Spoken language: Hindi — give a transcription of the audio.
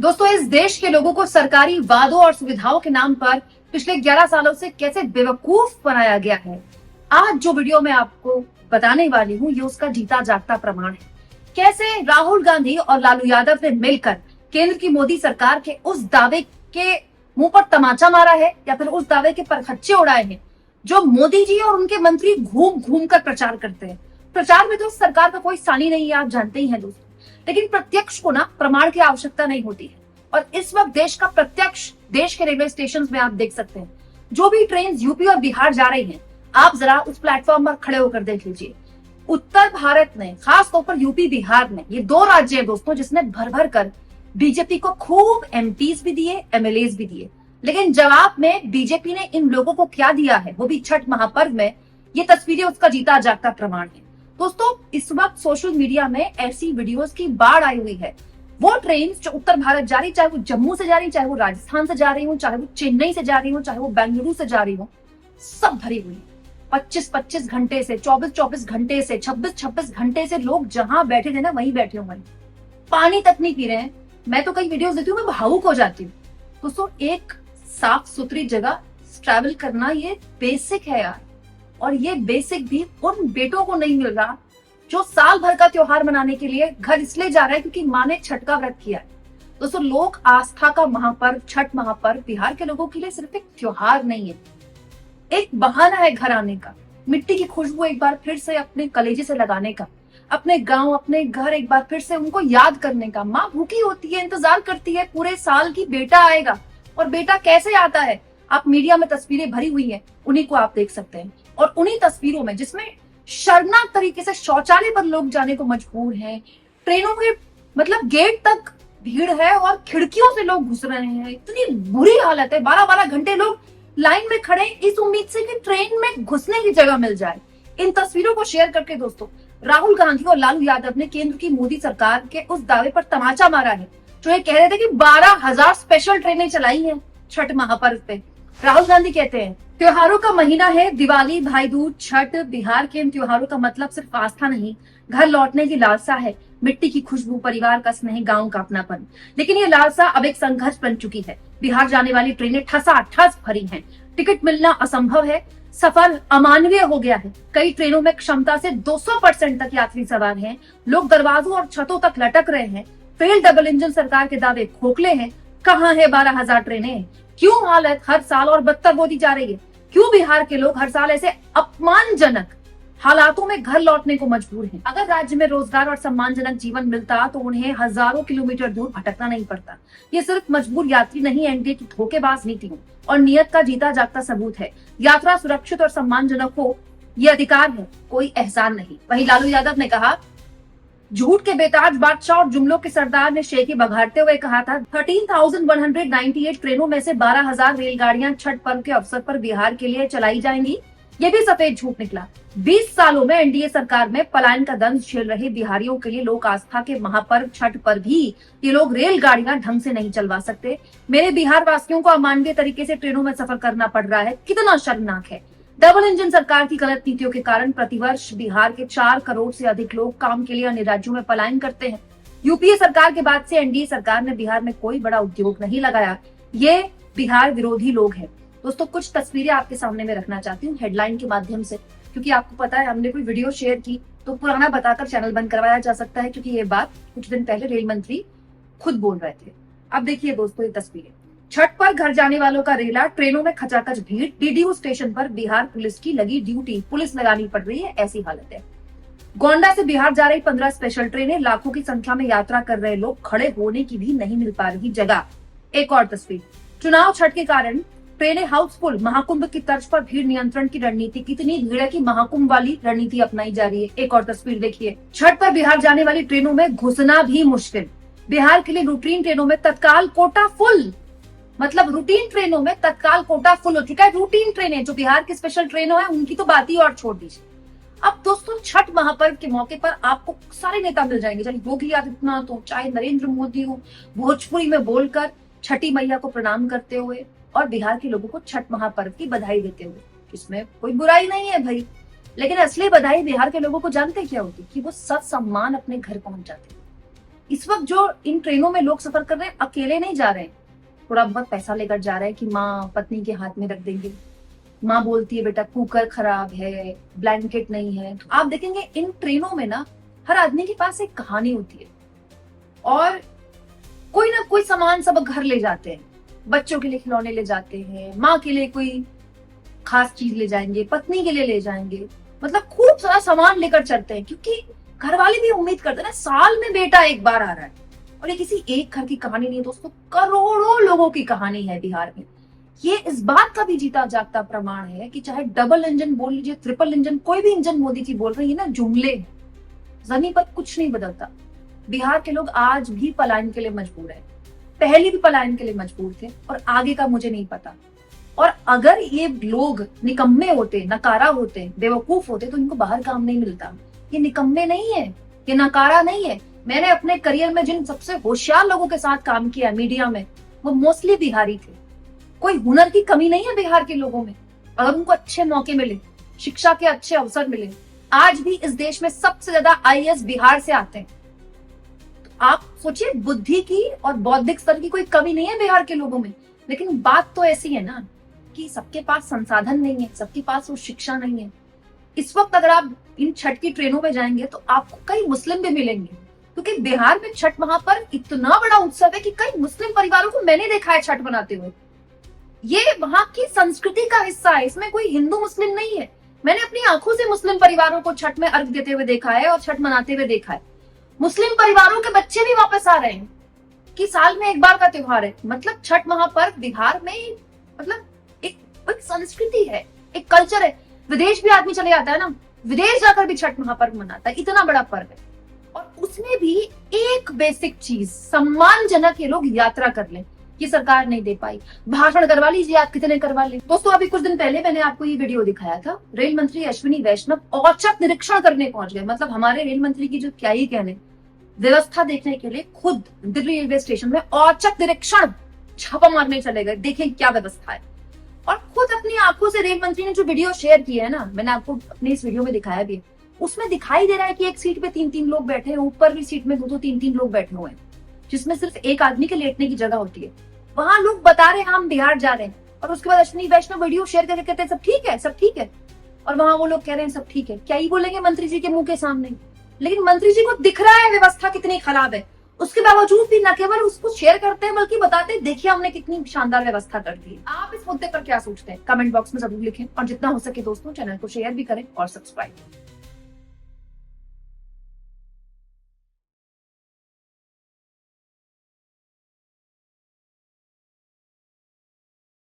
दोस्तों, इस देश के लोगों को सरकारी वादों और सुविधाओं के नाम पर पिछले 11 सालों से कैसे बेवकूफ बनाया गया है, आज जो वीडियो मैं आपको बताने वाली हूँ ये उसका जीता जागता प्रमाण है। कैसे राहुल गांधी और लालू यादव ने मिलकर केंद्र की मोदी सरकार के उस दावे के मुंह पर तमाचा मारा है या फिर उस दावे के परखच्चे उड़ाए हैं जो मोदी जी और उनके मंत्री घूम घूम कर प्रचार करते हैं। प्रचार में तो सरकार का कोई सानी नहीं है, आप जानते ही हैं दोस्तों, लेकिन प्रत्यक्ष को ना प्रमाण की आवश्यकता नहीं होती है। और इस वक्त देश का प्रत्यक्ष देश के रेलवे स्टेशन में आप देख सकते हैं, जो भी ट्रेन यूपी और बिहार जा रही हैं, आप जरा उस प्लेटफॉर्म पर खड़े होकर देख लीजिए। उत्तर भारत ने, खास तौर पर यूपी बिहार ने, ये दो राज्य हैं दोस्तों जिसने भर भर कर बीजेपी को खूब एमपीज भी दिए, एमएलएज भी दिए, लेकिन जवाब में बीजेपी ने इन लोगों को क्या दिया है, वो भी छठ महापर्व में, ये तस्वीरें उसका जीता जागता प्रमाण है। दोस्तों, इस वक्त सोशल मीडिया में ऐसी वीडियोस की बाढ़ आई हुई है। वो ट्रेन जो उत्तर भारत जा रही, चाहे वो जम्मू से जा रही, चाहे वो राजस्थान से जा रही हो, चाहे वो चेन्नई से जा रही हो, चाहे वो बेंगलुरु से जा रही हो, सब भरी हुई है। 25-25 घंटे से, 24-24 घंटे से, 26-26 घंटे से लोग जहां बैठे थे ना वहीं बैठे हुए हैं, पानी तक नहीं पी रहे हैं। मैं तो कई वीडियोस देखती हूँ, मैं भावुक हो जाती हूँ। दोस्तों, एक साफ सुथरी जगह ट्रैवल करना ये बेसिक है यार, और ये बेसिक भी उन बेटों को नहीं मिल रहा जो साल भर का त्योहार मनाने के लिए घर इसलिए जा रहा है क्योंकि माँ ने छठ का व्रत किया है। दोस्तों, लोक आस्था का महापर्व छठ महापर्व बिहार के लोगों के लिए सिर्फ एक त्योहार नहीं है, एक बहाना है घर आने का, मिट्टी की खुशबू एक बार फिर से अपने कलेजे से लगाने का, अपने गांव, अपने घर एक बार फिर से उनको याद करने का। माँ भूखी होती है, इंतजार करती है पूरे साल की बेटा आएगा, और बेटा कैसे आता है, आप मीडिया में तस्वीरें भरी हुई है, उन्हीं को आप देख सकते हैं। और उन्हीं तस्वीरों में जिसमें शर्मनाक तरीके से शौचालय पर लोग जाने को मजबूर हैं, ट्रेनों के मतलब गेट तक भीड़ है और खिड़कियों से लोग घुस रहे हैं, इतनी बुरी हालत है। 12-12 घंटे लोग लाइन में खड़े इस उम्मीद से कि ट्रेन में घुसने की जगह मिल जाए। इन तस्वीरों को शेयर करके दोस्तों, राहुल गांधी और लालू यादव ने केंद्र की मोदी सरकार के उस दावे पर तमाचा मारा है जो ये कह रहे थे कि 12,000 स्पेशल ट्रेनें चलाई हैं छठ महापर्व पे। राहुल गांधी कहते हैं, त्योहारों का महीना है, दिवाली, भाई दूज, छठ, बिहार के इन त्योहारों का मतलब सिर्फ आस्था नहीं, घर लौटने की लालसा है, मिट्टी की खुशबू, परिवार का स्नेह, गांव का अपनापन। लेकिन ये लालसा अब एक संघर्ष बन चुकी है। बिहार जाने वाली ट्रेनें ठसाठस भरी हैं, टिकट मिलना असंभव है, सफर अमानवीय हो गया है। कई ट्रेनों में क्षमता से 200% तक यात्री सवार हैं, लोग दरवाजों और छतों तक लटक रहे हैं। फेल डबल इंजन सरकार के दावे खोखले हैं। कहाँ है 12,000 ट्रेनें? क्यों हालत हर साल और बदतर होती जा रही है? क्यों बिहार के लोग हर साल ऐसे अपमानजनक हालातों में घर लौटने को मजबूर हैं? अगर राज्य में रोजगार और सम्मानजनक जीवन मिलता तो उन्हें हजारों किलोमीटर दूर भटकना नहीं पड़ता। ये सिर्फ मजबूर यात्री नहीं, एनडीए की धोखेबाज नीतियों और नियत का जीता जागता सबूत है। यात्रा सुरक्षित और सम्मानजनक हो, ये अधिकार है, कोई एहसान नहीं। वहीं लालू यादव ने कहा, झूठ के बेताज बादशाह और जुमलों के सरदार ने शेखी बघाड़ते हुए कहा था, 13,198 ट्रेनों में से 12,000 रेलगाड़ियां छठ पर्व के अवसर पर बिहार के लिए चलाई जाएंगी। ये भी सफेद झूठ निकला। 20 सालों में एनडीए सरकार में पलायन का दंश झेल रहे बिहारियों के लिए लोक आस्था के महापर्व छठ पर भी ये लोग रेलगाड़ियां ढंग से नहीं चलवा सकते। मेरे बिहार वासियों को अमानवीय तरीके से ट्रेनों में सफर करना पड़ रहा है, कितना शर्मनाक है। डबल इंजन सरकार की गलत नीतियों के कारण प्रतिवर्ष बिहार के 4 करोड़ से अधिक लोग काम के लिए अन्य राज्यों में पलायन करते हैं। यूपीए सरकार के बाद से एनडीए सरकार ने बिहार में कोई बड़ा उद्योग नहीं लगाया। ये बिहार विरोधी लोग हैं। दोस्तों, कुछ तस्वीरें आपके सामने में रखना चाहती हूँ हेडलाइन के माध्यम से, क्योंकि आपको पता है हमने कोई वीडियो शेयर की तो पुराना बताकर चैनल बंद करवाया जा सकता है, क्योंकि ये बात कुछ दिन पहले रेल मंत्री खुद बोल रहे थे। अब देखिए दोस्तों ये तस्वीरें, छठ पर घर जाने वालों का रेला, ट्रेनों में खचाखच भीड़, डीडीयू स्टेशन पर बिहार पुलिस की लगी ड्यूटी, पुलिस लगानी पड़ रही है, ऐसी हालत है। गोंडा से बिहार जा रही 15 स्पेशल ट्रेनें, लाखों की संख्या में यात्रा कर रहे लोग, खड़े होने की भी नहीं मिल पा रही जगह। एक और तस्वीर, चुनाव छठ के कारण ट्रेनें हाउसफुल, महाकुंभ की तर्ज पर भीड़ नियंत्रण की रणनीति, कितनी भीड़ है कि महाकुंभ वाली रणनीति अपनाई जा रही है। एक और तस्वीर देखिए, छठ पर बिहार जाने वाली ट्रेनों में घुसना भी मुश्किल, बिहार के लिए रूटीन ट्रेनों में तत्काल कोटा फुल, मतलब रूटीन ट्रेनों में तत्काल कोटा फुल हो चुका है। रूटीन ट्रेनें जो बिहार की स्पेशल ट्रेनों है उनकी तो बात ही और छोड़ दीजिए। अब दोस्तों, छठ महापर्व के मौके पर आपको सारे नेता मिल जाएंगे, चाहे योगी आदित्यनाथ हो, चाहे नरेंद्र मोदी हो, भोजपुरी में बोलकर छठी मैया को प्रणाम करते हुए और बिहार के लोगों को छठ महापर्व की बधाई देते हुए। इसमें कोई बुराई नहीं है भाई, लेकिन असली बधाई बिहार के लोगों को जानते क्या होती, कि वो सत सम्मान अपने घर पहुंच जाते। इस वक्त जो इन ट्रेनों में लोग सफर कर रहे हैं अकेले नहीं जा रहे हैं, थोड़ा बहुत पैसा लेकर जा रहे हैं कि माँ पत्नी के हाथ में रख देंगे। माँ बोलती है बेटा कुकर खराब है, ब्लैंकेट नहीं है। तो आप देखेंगे इन ट्रेनों में ना हर आदमी के पास एक कहानी होती है और कोई ना कोई सामान सब घर ले जाते हैं। बच्चों के लिए खिलौने ले जाते हैं, माँ के लिए कोई खास चीज ले जाएंगे, पत्नी के लिए ले जाएंगे, मतलब खूब सारा सामान लेकर चलते हैं क्योंकि घर वाले भी उम्मीद करते हैं ना साल में बेटा एक बार आ रहा है। और ये किसी एक घर की कहानी नहीं है दोस्तों, करोड़ों लोगों की कहानी है बिहार में। ये इस बात का भी जीता जागता प्रमाण है कि चाहे डबल इंजन बोल लीजिए, ट्रिपल इंजन, कोई भी इंजन मोदी जी बोल रही है ना, जुमले हैं, जमीन पर कुछ नहीं बदलता। बिहार के लोग आज भी पलायन के लिए मजबूर है, पहले भी पलायन के लिए मजबूर थे और आगे का मुझे नहीं पता। और अगर ये लोग निकम्मे होते, नकारा होते, बेवकूफ होते तो इनको बाहर काम नहीं मिलता। ये निकम्मे नहीं है, ये नकारा नहीं है। मैंने अपने करियर में जिन सबसे होशियार लोगों के साथ काम किया मीडिया में, वो मोस्टली बिहारी थे। कोई हुनर की कमी नहीं है बिहार के लोगों में, अगर उनको अच्छे मौके मिले, शिक्षा के अच्छे अवसर मिले। आज भी इस देश में सबसे ज्यादा आईएएस बिहार से आते हैं। तो आप सोचिए, बुद्धि की और बौद्धिक स्तर की कोई कमी नहीं है बिहार के लोगों में। लेकिन बात तो ऐसी है ना कि सबके पास संसाधन नहीं है, सबके पास वो शिक्षा नहीं है। इस वक्त अगर आप इन छठ की ट्रेनों में जाएंगे तो आपको कई मुस्लिम भी मिलेंगे, क्योंकि बिहार में छठ महापर्व इतना बड़ा उत्सव है कि कई मुस्लिम परिवारों को मैंने देखा है छठ मनाते हुए। ये वहां की संस्कृति का हिस्सा है, इसमें कोई हिंदू मुस्लिम नहीं है। मैंने अपनी आंखों से मुस्लिम परिवारों को छठ में अर्घ देते हुए देखा है और छठ मनाते हुए देखा है। मुस्लिम परिवारों के बच्चे भी वापस आ रहे हैं कि साल में एक बार का त्योहार है। मतलब छठ महापर्व बिहार में मतलब एक संस्कृति है, एक कल्चर है। विदेश भी आदमी चले जाता है ना, विदेश जाकर भी छठ महापर्व मनाता है, इतना बड़ा पर्व है। और उसमें भी एक बेसिक चीज, सम्मानजनक ये लोग यात्रा कर लें, ये सरकार नहीं दे पाई। भाषण करवा लीजिए आप कितने करवा लें। दोस्तों अभी कुछ दिन पहले मैंने आपको ये वीडियो दिखाया था, रेल मंत्री अश्विनी वैष्णव औचक निरीक्षण करने पहुंच गए। मतलब हमारे रेल मंत्री की जो क्या ही कहने, व्यवस्था देखने के लिए खुद दिल्ली रेलवे स्टेशन में औचक निरीक्षण, छापा मारने चले गए, देखें क्या व्यवस्था है। और खुद अपनी आंखों से रेल मंत्री ने जो वीडियो शेयर किया है ना, मैंने आपको अपने इस वीडियो में दिखाया भी है, उसमें दिखाई दे रहा है कि एक सीट पे 3-3 लोग बैठे हैं, ऊपर भी सीट में 2-2, 3-3 लोग बैठे हुए हैं, जिसमें सिर्फ एक आदमी के लेटने की जगह होती है। वहां लोग बता रहे हैं हम बिहार जा रहे हैं, और उसके बाद अश्विनी वैष्णव वीडियो शेयर करके कहते हैं सब ठीक है, सब ठीक है। और वहां वो लोग कह रहे हैं सब ठीक है। क्या ही बोलेंगे मंत्री जी के मुंह के सामने। लेकिन मंत्री जी को दिख रहा है व्यवस्था कितनी खराब है, उसके बावजूद भी न केवल उसको शेयर करते हैं बल्कि बताते हैं देखिए हमने कितनी शानदार व्यवस्था कर दी। आप इस मुद्दे पर क्या सोचते हैं, कमेंट बॉक्स में जरूर लिखें और जितना हो सके दोस्तों चैनल को शेयर भी करें और सब्सक्राइब करें।